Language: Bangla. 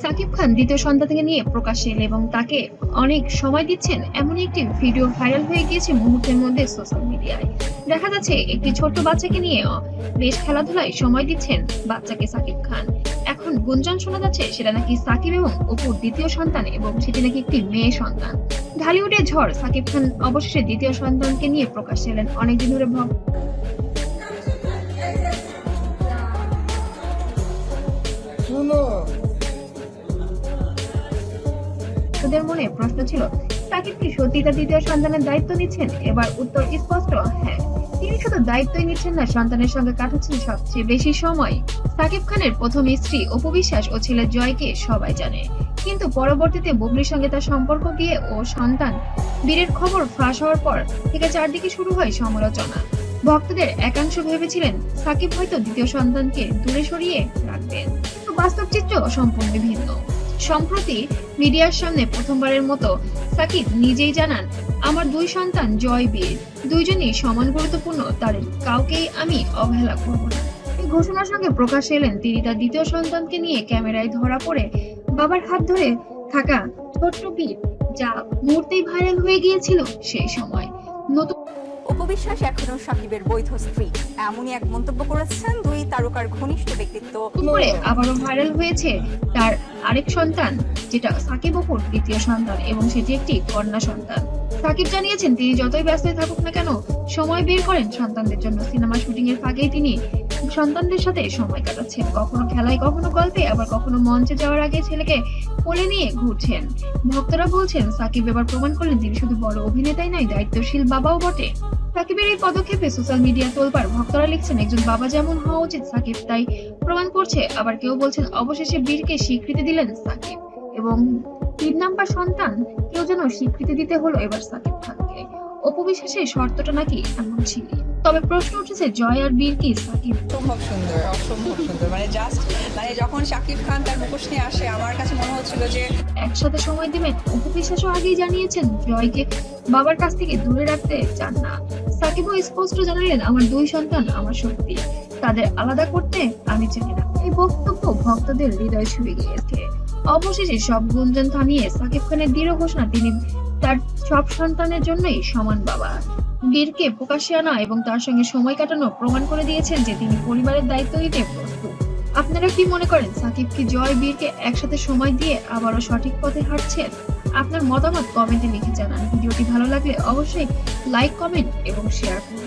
সাকিব খান দ্বিতীয় সন্তানকে নিয়ে প্রকাশ্যে এলে এবং তাকে অনেক সময় দিচ্ছেন এমনই একটি ভিডিও ভাইরাল হয়ে গিয়েছে মুহূর্তের মধ্যে সোশ্যাল মিডিয়ায়। দেখা যাচ্ছে একটি ছোট্ট বাচ্চাকে নিয়ে বেশ খেলাধুলায় সময় দিচ্ছেন বাচ্চাকে সাকিব খান। এখন গুঞ্জন শোনা যাচ্ছে সেটা নাকি সাকিব এবং অপুর দ্বিতীয় সন্তান এবং সেটি নাকি একটি মেয়ে সন্তান। ঢালিউডের ঝড় সাকিব খান অবশেষে দ্বিতীয় সন্তানকে নিয়ে প্রকাশ্যে এলেন। অনেকদিন ধরে ভক্তদের মনে প্রশ্ন ছিল, সাকিব কি সত্যি তার দ্বিতীয় সন্তানের দায়িত্ব নিচ্ছেন? এবার উত্তর স্পষ্ট, হ্যাঁ। তিনি শুধু দায়িত্বই নিচ্ছেন না, সন্তানের সঙ্গে কাটাচ্ছেন সবচেয়ে বেশি সময়। সাকিব খানের প্রথম স্ত্রী অপু বিশ্বাস ও ছেলে জয়কে সবাই জানে, কিন্তু পরবর্তীতে বুবলির সঙ্গে তার সম্পর্ক, বিয়ে ও সন্তান বীরের খবর ফাঁস হওয়ার পর থেকে চারদিকে শুরু হয় সমালোচনা। ভক্তদের একাংশ ভেবেছিলেন সাকিব হয়তো দ্বিতীয় সন্তানকে দূরে সরিয়ে রাখবেন, তো বাস্তব চিত্র সম্পূর্ণ ভিন্ন। সম্প্রতি মিডিয়ার সামনে প্রথমবারের মতো সাকিব নিজেই জানান, আমার দুই সন্তান জয় বীর দুইজনই সমান গুরুত্বপূর্ণ, তাদের কাউকেই আমি অবহেলা করব না। এই ঘোষণার সঙ্গে প্রকাশ্যে এলেন তিনি তার দ্বিতীয় সন্তানকে নিয়ে ক্যামেরায় ধরা পড়ে বাবার হাত ধরে থাকা ছোট্ট বীর, যা মুহূর্তেই ভাইরাল হয়ে গিয়েছিল সেই সময়। নতুন অপু বিশ্বাস এখনো সাকিবের বৈধ স্ত্রী, এমনই এক মন্তব্য করেছেন দুই তারকার ঘনিষ্ঠ ব্যক্তিত্ব। করে আবারও ভাইরাল হয়েছে তার আরেক সন্তান, যেটা সাকিব অপুর দ্বিতীয় সন্তান এবং সেটি একটি কন্যা সন্তান। সাকিব জানিয়েছেন তিনি যতই ব্যস্ত থাকুক না কেন সময় বের করেন সন্তানদের জন্য। সিনেমা শুটিং এর ফাঁকেই তিনি সন্তানদের সাথে সময় কাটাচ্ছেন, কখনো খেলায়, কখনো গল্পে, আবার কখনো মঞ্চে যাওয়ার আগে ছেলেকে কোলে নিয়ে ঘুরছেন। ভক্তরা বলছেন সাকিব এবার প্রমাণ করলেন তিনি শুধু বড় অভিনেতাই নয়, দায়িত্বশীল বাবাও বটে। সাকিবের এই পদক্ষেপে সোশ্যাল মিডিয়া তোলপাড়। ভক্তরা লিখছেন একজন বাবা যেমন হওয়া উচিত সাকিব তাই প্রমাণ করছে, আবার কেউ বলছেন অবশেষে বীরকে স্বীকৃতি দিলেন সাকিব এবং 3 নাম্বার সন্তান কেউ যেন স্বীকৃতি দিতে হলো এবার সাকিব খানকে। অপু বিশ্বাসের শর্তটা নাকি এমন ছিল। তবে প্রশ্ন উঠেছে জয় আর বীর কি সাকিব অসম্ভব সুন্দর, অসম্ভব সুন্দর, মানে যখন শাকিব খান তার মুখোশ নিয়ে আসে আমার কাছে মনে হচ্ছিল যে একসাথে সময় দিবেন। অপু বিশ্বাসও আগেই জানিয়েছেন জয়কে বাবার কাছ থেকে দূরে রাখতে চান না। সাকিবও স্পষ্ট জানালেন, আমার দুই সন্তান আমার শক্তি, তাদের আলাদা করতে আমি চাই না। এই বক্তব্য ভক্তদের হৃদয় ছুঁয়ে গিয়েছে। অবশেষে সব গুঞ্জন থামিয়ে সাকিব খানের দৃঢ় ঘোষণা, তিনি তার সব সন্তানের জন্যই সমান বাবা। বীরকে প্রকাশ্যে আনা এবং তার সঙ্গে সময় কাটানো প্রমাণ করে দিয়েছেন যে তিনি পরিবারের দায়িত্ব নিতে প্রস্তুত। আপনারা কি মনে করেন সাকিব কি জয় বীরকে একসাথে সময় দিয়ে আবারও সঠিক পথে হাঁটছেন? আপনার মতামত কমেন্টে লিখে জানান। ভিডিওটি ভালো লাগলে অবশ্যই লাইক, কমেন্ট এবং শেয়ার করুন।